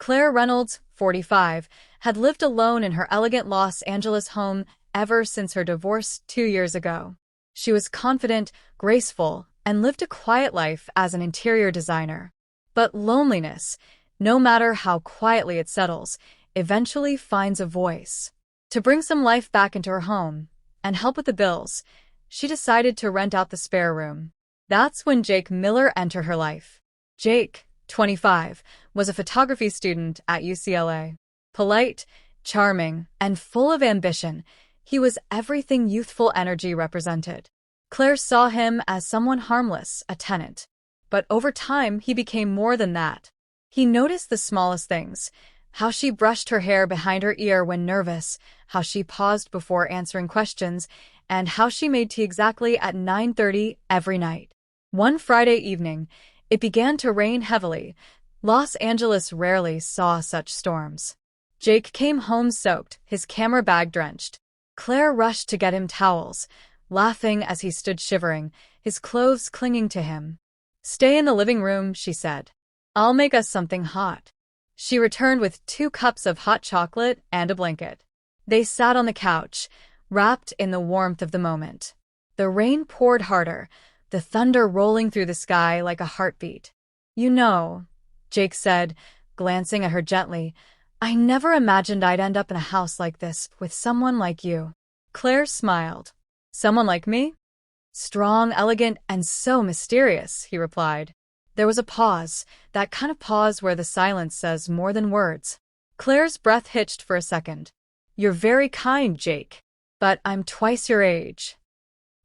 Claire Reynolds, 45, had lived alone in her elegant Los Angeles home ever since her divorce 2 years ago. She was confident, graceful, and lived a quiet life as an interior designer. But loneliness, no matter how quietly it settles, eventually finds a voice. To bring some life back into her home and help with the bills, she decided to rent out the spare room. That's when Jake Miller entered her life. Jake, 25, was a photography student at UCLA. Polite, charming, and full of ambition, he was everything youthful energy represented. Claire saw him as someone harmless, a tenant. But over time, he became more than that. He noticed the smallest things: how she brushed her hair behind her ear when nervous, how she paused before answering questions, and how she made tea exactly at 9:30 every night. One Friday evening, it began to rain heavily. Los Angeles rarely saw such storms. Jake came home soaked, his camera bag drenched. Claire rushed to get him towels, laughing as he stood shivering, his clothes clinging to him. "Stay in the living room," she said. "I'll make us something hot." She returned with 2 cups of hot chocolate and a blanket. They sat on the couch, wrapped in the warmth of the moment. The rain poured harder, the thunder rolling through the sky like a heartbeat. "You know," Jake said, glancing at her gently, "I never imagined I'd end up in a house like this with someone like you." Claire smiled. "Someone like me?" "Strong, elegant, and so mysterious," he replied. There was a pause, that kind of pause where the silence says more than words. Claire's breath hitched for a second. "You're very kind, Jake. But I'm twice your age."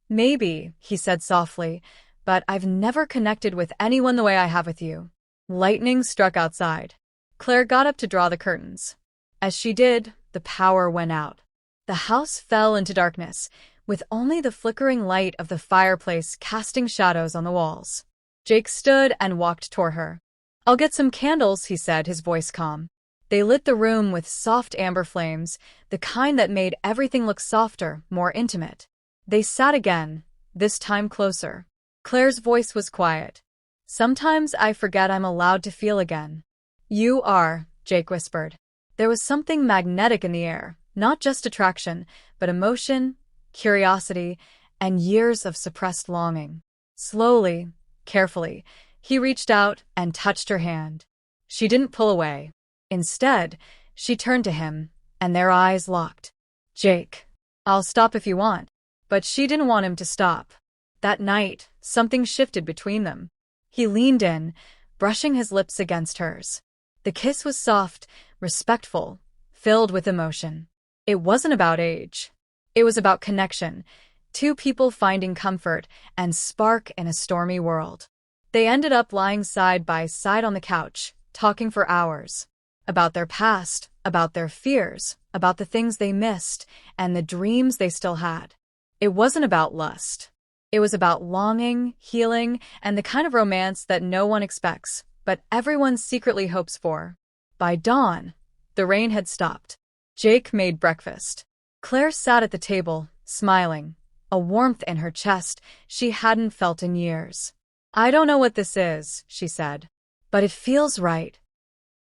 "Maybe," he said softly, "but I've never connected with anyone the way I have with you." Lightning struck outside. Claire got up to draw the curtains. As she did, the power went out. The house fell into darkness, with only the flickering light of the fireplace casting shadows on the walls. Jake stood and walked toward her. "I'll get some candles," he said, his voice calm. They lit the room with soft amber flames, the kind that made everything look softer, more intimate. They sat again, this time closer. Claire's voice was quiet. "Sometimes I forget I'm allowed to feel again." "You are," Jake whispered. There was something magnetic in the air, not just attraction, but emotion, curiosity, and years of suppressed longing. Slowly, carefully, he reached out and touched her hand. She didn't pull away. Instead, she turned to him, and their eyes locked. "Jake, I'll stop if you want." But she didn't want him to stop. That night, something shifted between them. He leaned in, brushing his lips against hers. The kiss was soft, respectful, filled with emotion. It wasn't about age. It was about connection, 2 people finding comfort and spark in a stormy world. They ended up lying side by side on the couch, talking for hours. About their past, about their fears, about the things they missed, and the dreams they still had. It wasn't about lust. It was about longing, healing, and the kind of romance that no one expects, but everyone secretly hopes for. By dawn, the rain had stopped. Jake made breakfast. Claire sat at the table, smiling, a warmth in her chest she hadn't felt in years. "I don't know what this is," she said, "but it feels right."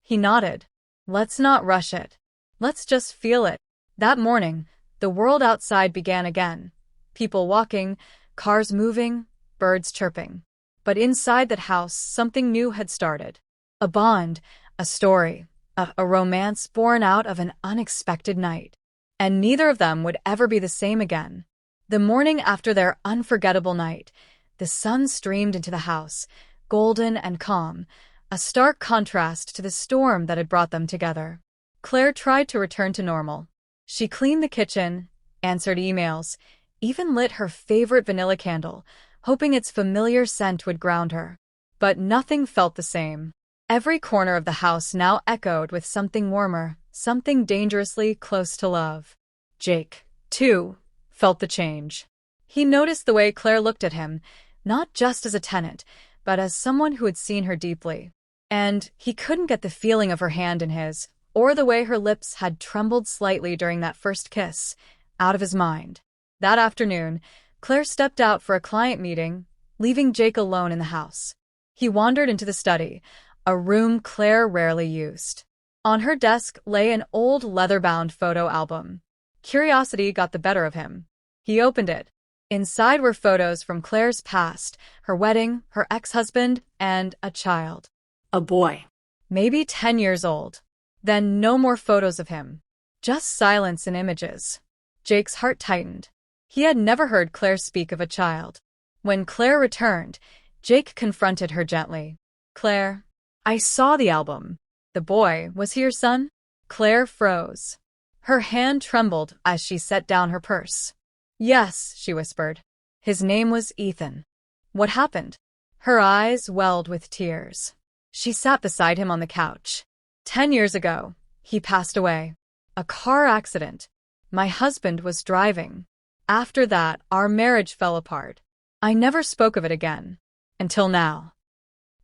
He nodded. "Let's not rush it. Let's just feel it." That morning, the world outside began again. People walking, cars moving, birds chirping. But inside that house, something new had started. A bond, a story, a romance born out of an unexpected night. And neither of them would ever be the same again. The morning after their unforgettable night, the sun streamed into the house, golden and calm, a stark contrast to the storm that had brought them together. Claire tried to return to normal. She cleaned the kitchen, answered emails, even lit her favorite vanilla candle, hoping its familiar scent would ground her. But nothing felt the same. Every corner of the house now echoed with something warmer, something dangerously close to love. Jake, too, felt the change. He noticed the way Claire looked at him, not just as a tenant, but as someone who had seen her deeply. And he couldn't get the feeling of her hand in his, or the way her lips had trembled slightly during that first kiss, out of his mind. That afternoon, Claire stepped out for a client meeting, leaving Jake alone in the house. He wandered into the study, a room Claire rarely used. On her desk lay an old leather-bound photo album. Curiosity got the better of him. He opened it. Inside were photos from Claire's past, her wedding, her ex-husband, and a child. A boy. Maybe 10 years old. Then no more photos of him. Just silence and images. Jake's heart tightened. He had never heard Claire speak of a child. When Claire returned, Jake confronted her gently. Claire, I saw the album. The boy, was he your son? Claire froze. Her hand trembled as she set down her purse. Yes, she whispered. His name was Ethan. What happened? Her eyes welled with tears. She sat beside him on the couch. 10 years ago, he passed away. A car accident. My husband was driving. After that, our marriage fell apart. I never spoke of it again. Until now.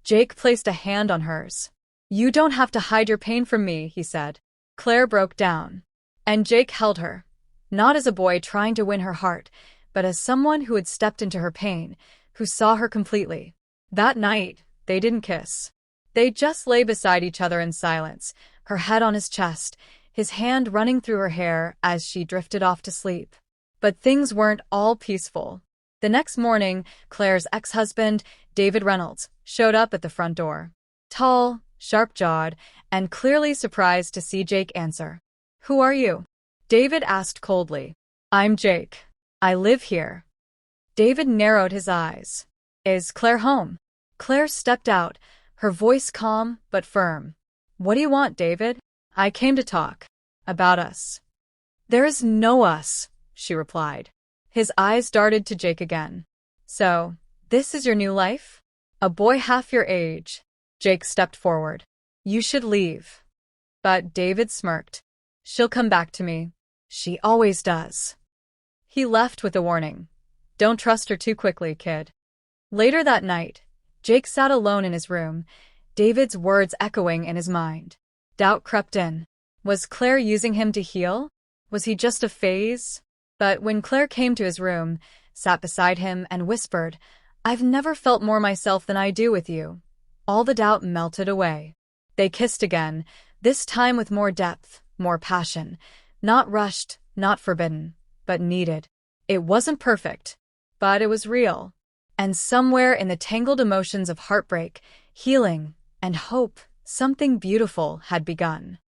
Jake placed a hand on hers. You don't have to hide your pain from me, he said. Claire broke down. And Jake held her. Not as a boy trying to win her heart, but as someone who had stepped into her pain, who saw her completely. That night, they didn't kiss. They just lay beside each other in silence, her head on his chest, his hand running through her hair as she drifted off to sleep. But things weren't all peaceful. The next morning, Claire's ex-husband, David Reynolds, showed up at the front door. Tall, sharp-jawed, and clearly surprised to see Jake answer. Who are you? David asked coldly. I'm Jake. I live here. David narrowed his eyes. Is Claire home? Claire stepped out, her voice calm but firm. What do you want, David? I came to talk. About us. There is no us, she replied. His eyes darted to Jake again. So, this is your new life? A boy half your age. Jake stepped forward. You should leave. But David smirked. She'll come back to me. She always does. He left with a warning. Don't trust her too quickly, kid. Later that night, Jake sat alone in his room, David's words echoing in his mind. Doubt crept in. Was Claire using him to heal? Was he just a phase? But when Claire came to his room, sat beside him, and whispered, I've never felt more myself than I do with you, all the doubt melted away. They kissed again, this time with more depth, more passion. Not rushed, not forbidden, but needed. It wasn't perfect, but it was real. And somewhere in the tangled emotions of heartbreak, healing, and hope, something beautiful had begun.